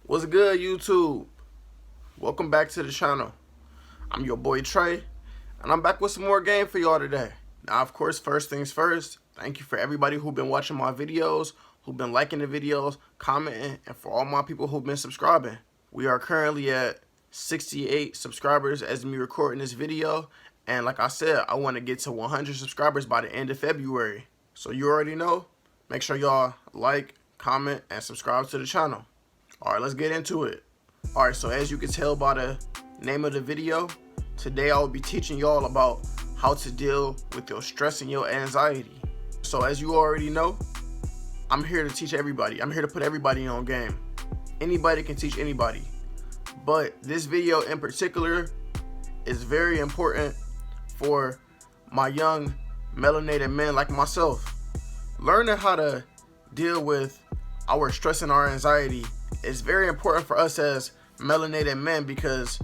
What's good, YouTube? Welcome back to the channel. I'm your boy Trey, and I'm back with some more game for y'all today. Now, of course, first things first, thank you for everybody who've been watching my videos, who've been liking the videos, commenting, and for all my people who've been subscribing. We are currently at 68 subscribers as me recording this video, and like I said, I want to get to 100 subscribers by the end of February. So you already know, make sure y'all like, comment, and subscribe to the channel. Alright, let's get into it. Alright, so as you can tell by the name of the video, today I will be teaching y'all about how to deal with your stress and your anxiety. So as you already know, I'm here to teach everybody. I'm here to put everybody on game. Anybody can teach anybody. But this video in particular is very important for my young melanated men like myself. Learning how to deal with our stress and our anxiety is very important for us as melanated men, because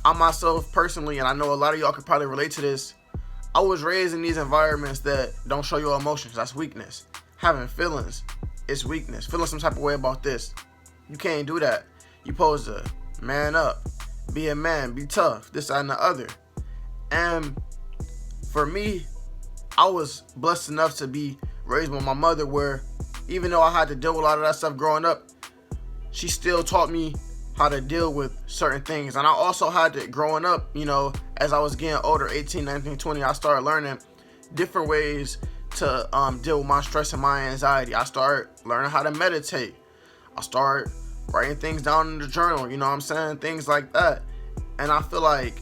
I myself personally, and I know a lot of y'all could probably relate to this, I was raised in these environments that don't show your emotions. That's weakness. Having feelings is weakness. Feeling some type of way about this, you can't do that. You supposed to man up, be a man, be tough, this, that, and the other. And for me, I was blessed enough to be raised with my mother where even though I had to deal with a lot of that stuff growing up, she still taught me how to deal with certain things. And I also had to, growing up, you know, as I was getting older, 18, 19, 20, I started learning different ways to deal with my stress and my anxiety. I started learning how to meditate. I started writing things down in the journal, you know what I'm saying? Things like that. And I feel like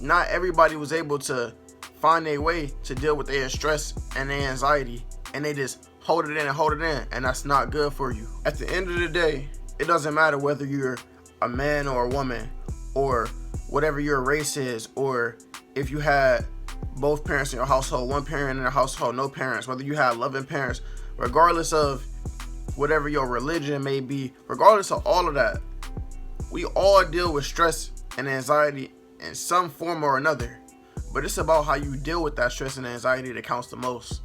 not everybody was able to find a way to deal with their stress and their anxiety, and they just hold it in, and that's not good for you. At the end of the day, it doesn't matter whether you're a man or a woman, or whatever your race is, or if you had both parents in your household, one parent in your household, no parents, whether you had loving parents, regardless of whatever your religion may be, regardless of all of that, we all deal with stress and anxiety in some form or another. But it's about how you deal with that stress and anxiety that counts the most.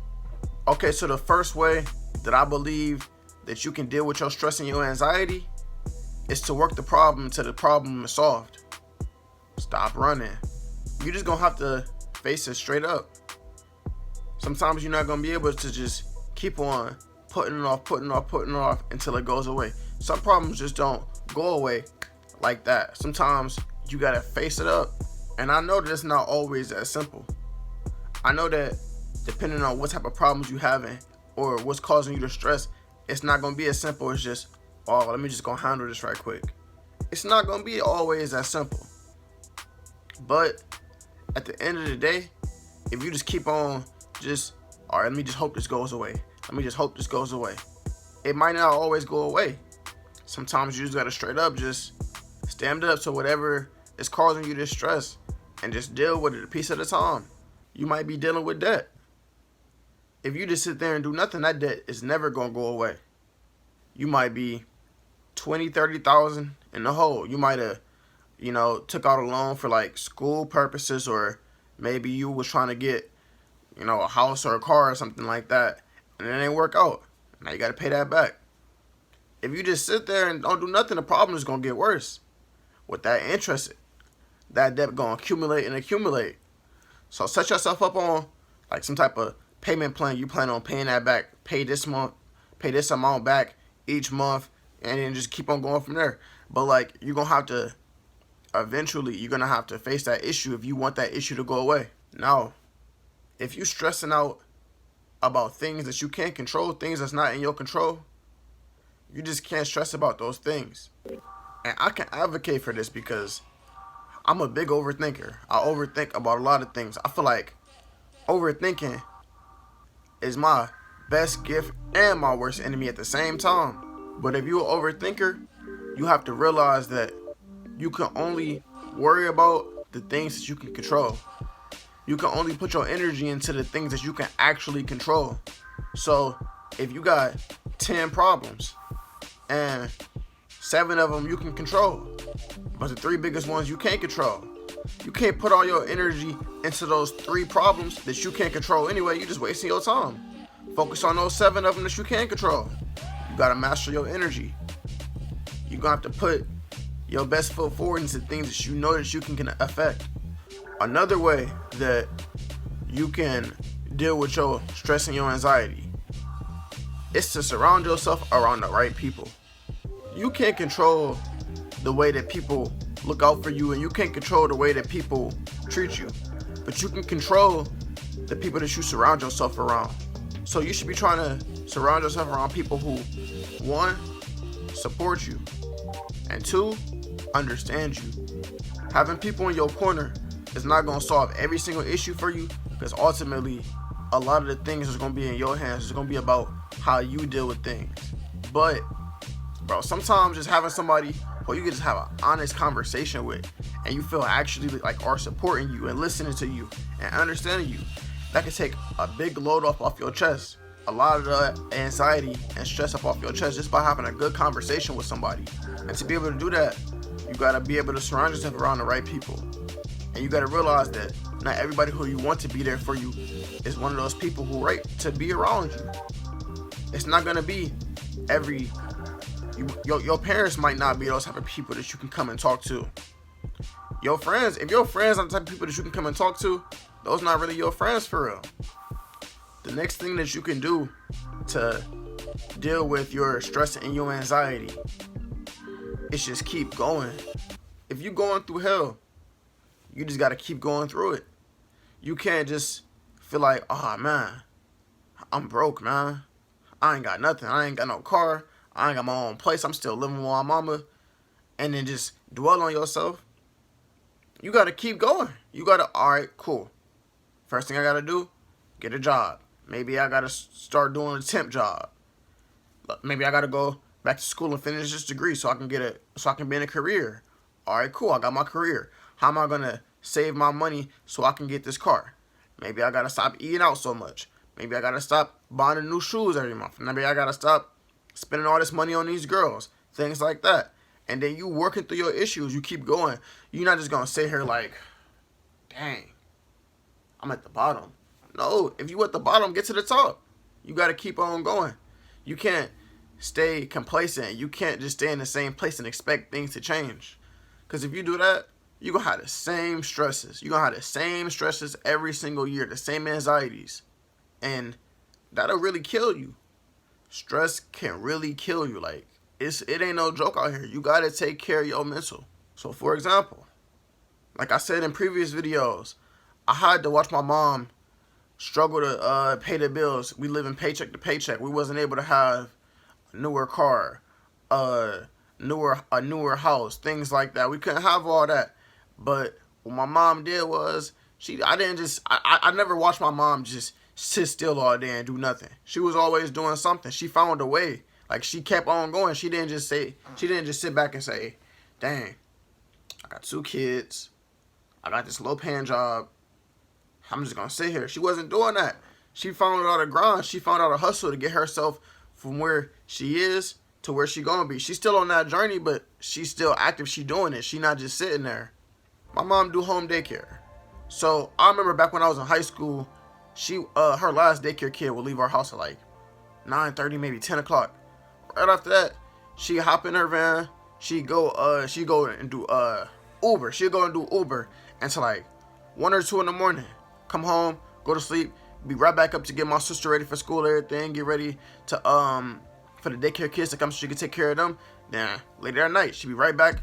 Okay, so the first way that I believe that you can deal with your stress and your anxiety is to work the problem until the problem is solved. Stop running. You're just gonna have to face it straight up. Sometimes you're not gonna be able to just keep on putting it off until it goes away. Some problems just don't go away like that. Sometimes you gotta face it up. And I know that it's not always that simple. I know that depending on what type of problems you having or what's causing you to stress, it's not gonna be as simple as just, oh, let me just go handle this right quick. It's not gonna be always that simple. But at the end of the day, if you just keep on just, all right, let me just hope this goes away. Let me just hope this goes away. It might not always go away. Sometimes you just gotta straight up just stand up to whatever is causing you this stress and just deal with it a piece at a time. You might be dealing with debt. If you just sit there and do nothing, that debt is never gonna go away. You might be 20, 30,000 in the hole. You might have, you know, took out a loan for like school purposes, or maybe you was trying to get, you know, a house or a car or something like that, and it didn't work out. Now you gotta pay that back. If you just sit there and don't do nothing, the problem is gonna get worse. With that interest, that debt gonna accumulate and accumulate. So set yourself up on like some type of payment plan. You plan on paying that back, pay this month, pay this amount back each month, and then just keep on going from there. But like, you're gonna have to eventually, you're gonna have to face that issue if you want that issue to go away. Now, if you stressing out about things that you can't control, things that's not in your control, you just can't stress about those things. And I can advocate for this because I'm a big overthinker. I overthink about a lot of things. I feel like overthinking is my best gift and my worst enemy at the same time. But if you're an overthinker, you have to realize that you can only worry about the things that you can control. You can only put your energy into the things that you can actually control. So if you got 10 problems and 7 of them you can control, but the 3 biggest ones you can't control, you can't put all your energy into those 3 problems that you can't control anyway. You're just wasting your time. Focus on those 7 of them that you can control. You gotta master your energy. You're gonna have to put your best foot forward into things that you know that you can affect. Another way that you can deal with your stress and your anxiety is to surround yourself around the right people. You can't control the way that people look out for you, and you can't control the way that people treat you, but you can control the people that you surround yourself around. So you should be trying to surround yourself around people who, one, support you, and two, understand you. Having people in your corner is not going to solve every single issue for you, because ultimately a lot of the things is going to be in your hands. It's going to be about how you deal with things. But bro, sometimes just having somebody who you can just have an honest conversation with, and you feel actually like are supporting you and listening to you and understanding you, that can take a big load off your chest. A lot of the anxiety and stress off your chest just by having a good conversation with somebody. And to be able to do that, you gotta be able to surround yourself around the right people. And you gotta realize that not everybody who you want to be there for you is one of those people who right to be around you. It's not gonna be every your parents might not be those type of people that you can come and talk to. Your friends, if your friends are the type of people that you can come and talk to, those not really your friends for real. The next thing that you can do to deal with your stress and your anxiety is just keep going. If you're going through hell, you just gotta keep going through it. You can't just feel like, oh man, I'm broke, man. I ain't got nothing. I ain't got no car. I ain't got my own place. I'm still living with my mama. And then just dwell on yourself. You got to keep going. You got to, all right, cool. First thing I got to do, get a job. Maybe I got to start doing a temp job. Maybe I got to go back to school and finish this degree so I can be in a career. All right, cool. I got my career. How am I going to save my money so I can get this car? Maybe I got to stop eating out so much. Maybe I got to stop buying new shoes every month. Maybe I got to stop spending all this money on these girls, things like that. And then you working through your issues, you keep going. You're not just going to sit here like, dang, I'm at the bottom. No, if you at the bottom, get to the top. You got to keep on going. You can't stay complacent. You can't just stay in the same place and expect things to change. Because if you do that, you're going to have the same stresses. You're going to have the same stresses every single year, the same anxieties. And that'll really kill you. Stress can really kill you. Like, it ain't no joke out here. You gotta take care of your mental. So for example, like I said in previous videos, I had to watch my mom struggle to pay the bills. We live in paycheck to paycheck. We wasn't able to have a newer car, a newer house, things like that. We couldn't have all that. But what my mom did was I never watched my mom just sit still all day and do nothing. She was always doing something. She found a way. Like, she kept on going. She didn't just sit back and say, dang, I got 2 kids. I got this low paying job. I'm just going to sit here. She wasn't doing that. She found out a grind. She found out a hustle to get herself from where she is to where she going to be. She's still on that journey, but she's still active. She doing it. She not just sitting there. My mom do home daycare. So I remember back when I was in high school, her last daycare kid would leave our house at like 9:30, maybe 10 o'clock. Right after that, she hop in her van. She go and do Uber. She'll go and do Uber until like 1 or 2 in the morning. Come home, go to sleep, be right back up to get my sister ready for school, everything, get ready to for the daycare kids to come so she can take care of them. Then later at night, she'll be right back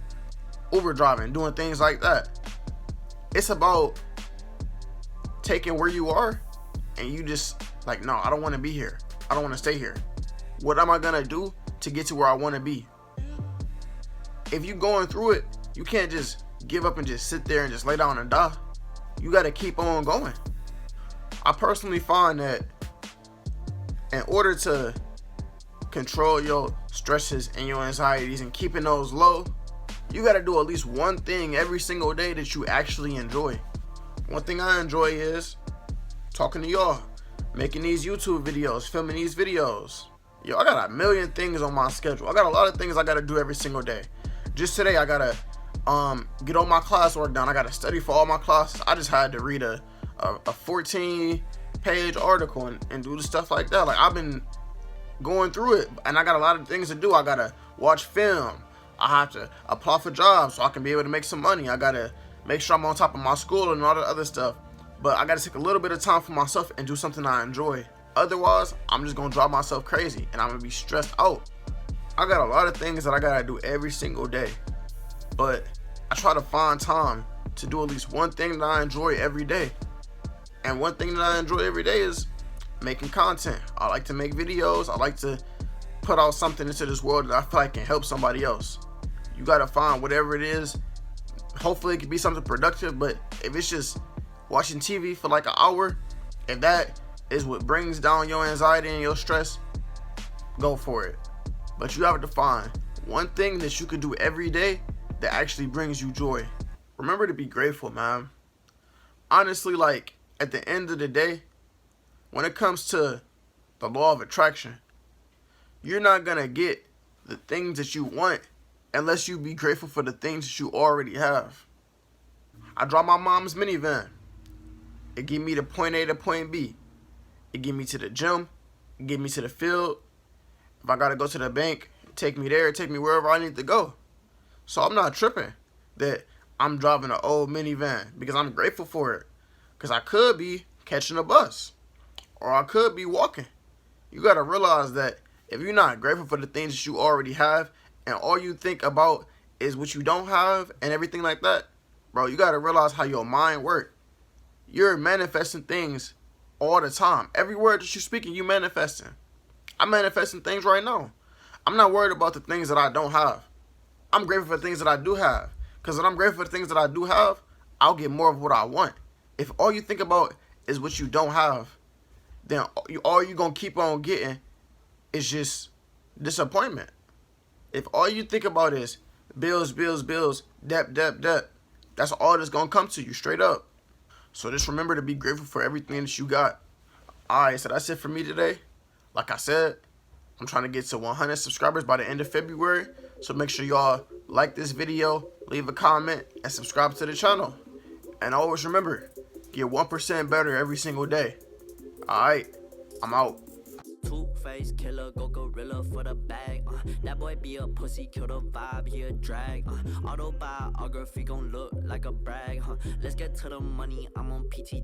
Uber driving, doing things like that. It's about taking where you are and you just like, no, I don't want to be here. I don't want to stay here. What am I going to do to get to where I want to be? If you're going through it, you can't just give up and just sit there and just lay down and die. You got to keep on going. I personally find that in order to control your stresses and your anxieties and keeping those low, you got to do at least one thing every single day that you actually enjoy. One thing I enjoy is talking to y'all, making these YouTube videos, filming these videos. Yo, I got a million things on my schedule. I got a lot of things I got to do every single day. Just today, I got to get all my classwork done. I got to study for all my classes. I just had to read a 14-page article and do the stuff like that. Like, I've been going through it, and I got a lot of things to do. I got to watch film. I have to apply for jobs so I can be able to make some money. I gotta make sure I'm on top of my school and all the other stuff. But I gotta take a little bit of time for myself and do something I enjoy. Otherwise, I'm just gonna drive myself crazy and I'm gonna be stressed out. I got a lot of things that I gotta do every single day, but I try to find time to do at least one thing that I enjoy every day. And one thing that I enjoy every day is making content. I like to make videos. I like to put out something into this world that I feel like can help somebody else. You gotta find whatever it is. Hopefully it can be something productive, but if it's just watching TV for like an hour, if that is what brings down your anxiety and your stress, go for it. But you have to find one thing that you can do every day that actually brings you joy. Remember to be grateful, man. Honestly, like at the end of the day, when it comes to the law of attraction, you're not gonna get the things that you want unless you be grateful for the things that you already have. I drive my mom's minivan. It get me to point A to point B. It get me to the gym. It get me to the field. If I gotta go to the bank, take me there, take me wherever I need to go. So I'm not tripping that I'm driving an old minivan because I'm grateful for it. Because I could be catching a bus or I could be walking. You gotta realize that if you're not grateful for the things that you already have and all you think about is what you don't have and everything like that, bro, you gotta realize how your mind works. You're manifesting things all the time. Every word that you're speaking, you manifesting. I'm manifesting things right now. I'm not worried about the things that I don't have. I'm grateful for the things that I do have. Because when I'm grateful for the things that I do have, I'll get more of what I want. If all you think about is what you don't have, then all you're going to keep on getting is just disappointment. If all you think about is bills, bills, bills, debt, debt, debt, that's all that's going to come to you straight up. So just remember to be grateful for everything that you got. Alright, so that's it for me today. Like I said, I'm trying to get to 100 subscribers by the end of February. So make sure y'all like this video, leave a comment, and subscribe to the channel. And always remember, get 1% better every single day. Alright, I'm out. Two-face killer, go gorilla for the bag. That boy be a pussy, kill the vibe, he a drag. Autobiography gon' look like a brag. Let's get to the money, I'm on PT.